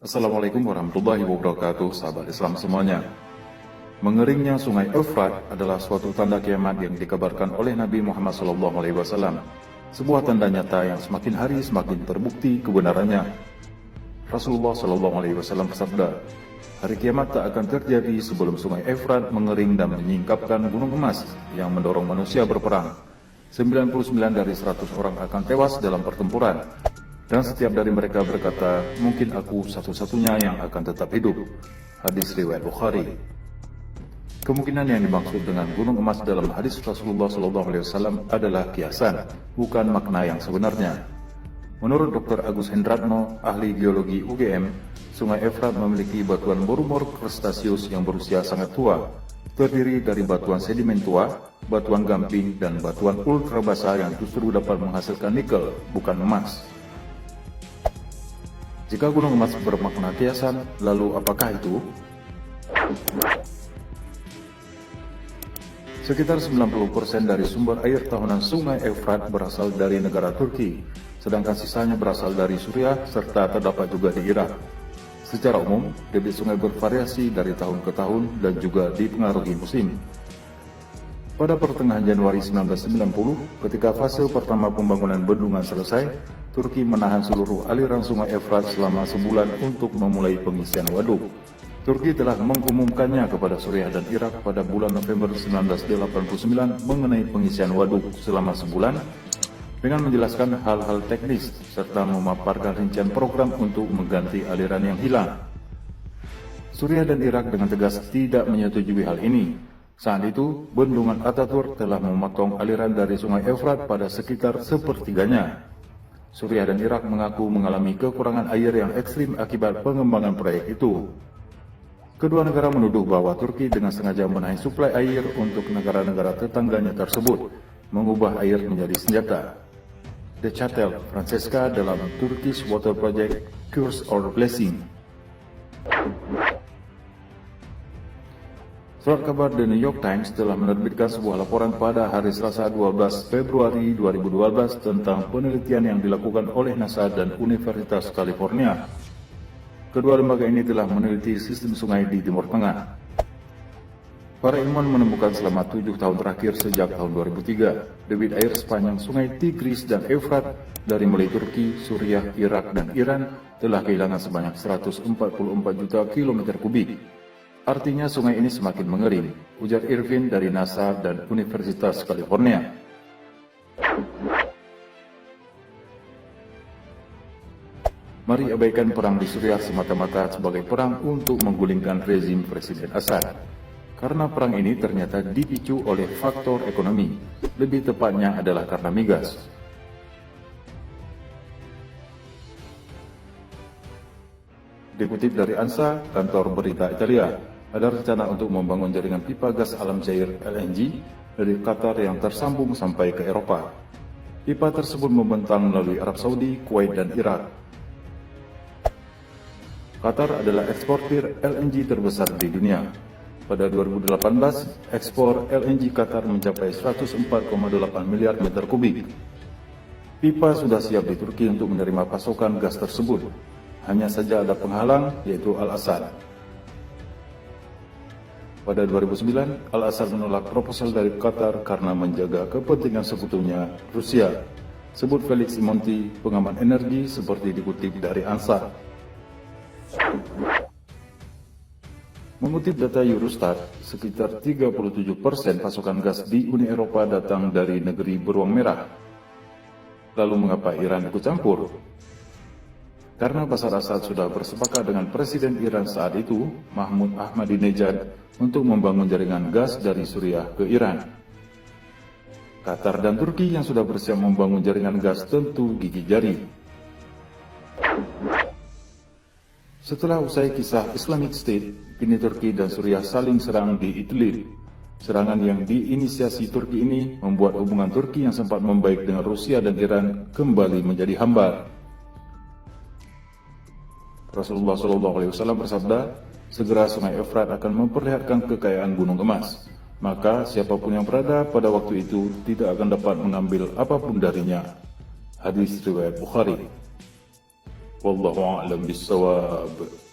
Assalamualaikum warahmatullahi wabarakatuh, sahabat Islam semuanya. Mengeringnya sungai Efrat adalah suatu tanda kiamat yang dikabarkan oleh Nabi Muhammad SAW. Sebuah tanda nyata yang semakin hari semakin terbukti kebenarannya. Rasulullah SAW bersabda, hari kiamat tak akan terjadi sebelum sungai Efrat mengering dan menyingkapkan gunung emas yang mendorong manusia berperang. 99 dari 100 orang akan tewas dalam pertempuran. Dan setiap dari mereka berkata, mungkin aku satu-satunya yang akan tetap hidup. Hadis riwayat Bukhari. Kemungkinan yang dimaksud dengan gunung emas dalam hadis Rasulullah SAW adalah kiasan, bukan makna yang sebenarnya. Menurut Dr. Agus Hendratno, ahli geologi UGM, sungai Efrat memiliki batuan borumor krastasius yang berusia sangat tua, terdiri dari batuan sedimen tua, batuan gamping, dan batuan ultra basah yang justru dapat menghasilkan nikel, bukan emas. Jika gunung emas bermakna kiasan, lalu apakah itu? Sekitar 90% dari sumber air tahunan sungai Efrat berasal dari negara Turki, sedangkan sisanya berasal dari Suriah serta terdapat juga di Irak. Secara umum, debit sungai bervariasi dari tahun ke tahun dan juga dipengaruhi musim. Pada pertengahan Januari 1990, ketika fase pertama pembangunan bendungan selesai, Turki menahan seluruh aliran sungai Efrat selama sebulan untuk memulai pengisian waduk. Turki telah mengumumkannya kepada Suriah dan Irak pada bulan November 1989 mengenai pengisian waduk selama sebulan dengan menjelaskan hal-hal teknis serta memaparkan rincian program untuk mengganti aliran yang hilang. Suriah dan Irak dengan tegas tidak menyetujui hal ini. Saat itu, bendungan Ataturk telah memotong aliran dari sungai Efrat pada sekitar sepertiganya. Suriah dan Irak mengaku mengalami kekurangan air yang ekstrim akibat pengembangan proyek itu. Kedua negara menuduh bahwa Turki dengan sengaja menahan suplai air untuk negara-negara tetangganya tersebut, mengubah air menjadi senjata. De Chatel, Francesca dalam Turkish Water Project, Curse or Blessing. Surat kabar The New York Times telah menerbitkan sebuah laporan pada hari Selasa 12 Februari 2012 tentang penelitian yang dilakukan oleh NASA dan Universitas California. Kedua lembaga ini telah meneliti sistem sungai di Timur Tengah. Para ilmuwan menemukan selama 7 tahun terakhir sejak tahun 2003, debit air sepanjang sungai Tigris dan Efrat dari mulai Turki, Suriah, Irak, dan Iran telah kehilangan sebanyak 144 juta kilometer kubik. Artinya sungai ini semakin mengering, ujar Irvin dari NASA dan Universitas California. Mari abaikan perang di Suriah semata-mata sebagai perang untuk menggulingkan rezim Presiden Assad. Karena perang ini ternyata dipicu oleh faktor ekonomi, lebih tepatnya adalah karena migas. Dikutip dari ANSA, kantor berita Italia, ada rencana untuk membangun jaringan pipa gas alam cair LNG dari Qatar yang tersambung sampai ke Eropa. Pipa tersebut membentang melalui Arab Saudi, Kuwait, dan Irak. Qatar adalah eksportir LNG terbesar di dunia. Pada 2018, ekspor LNG Qatar mencapai 104,8 miliar meter kubik. Pipa sudah siap di Turki untuk menerima pasokan gas tersebut. Hanya saja ada penghalang, yaitu Al-Assad. Pada 2009, Al-Assad menolak proposal dari Qatar karena menjaga kepentingan sekutunya, Rusia. Sebut Felix Simonti, pengamat energi seperti dikutip dari ANSA. Mengutip data Eurostat, sekitar 37% pasokan gas di Uni Eropa datang dari negeri beruang merah. Lalu mengapa Iran ikut campur? Karena Bashar Assad sudah bersepakat dengan Presiden Iran saat itu, Mahmud Ahmadinejad, untuk membangun jaringan gas dari Suriah ke Iran. Qatar dan Turki yang sudah bersiap membangun jaringan gas tentu gigit jari. Setelah usai kisah Islamic State, kini Turki dan Suriah saling serang di Idlib. Serangan yang diinisiasi Turki ini membuat hubungan Turki yang sempat membaik dengan Rusia dan Iran kembali menjadi hambar. Rasulullah SAW bersabda, segera sungai Efrat akan memperlihatkan kekayaan gunung emas. Maka siapapun yang berada pada waktu itu tidak akan dapat mengambil apapun darinya. Hadis riwayat Bukhari. Wallahu a'lam bissawab.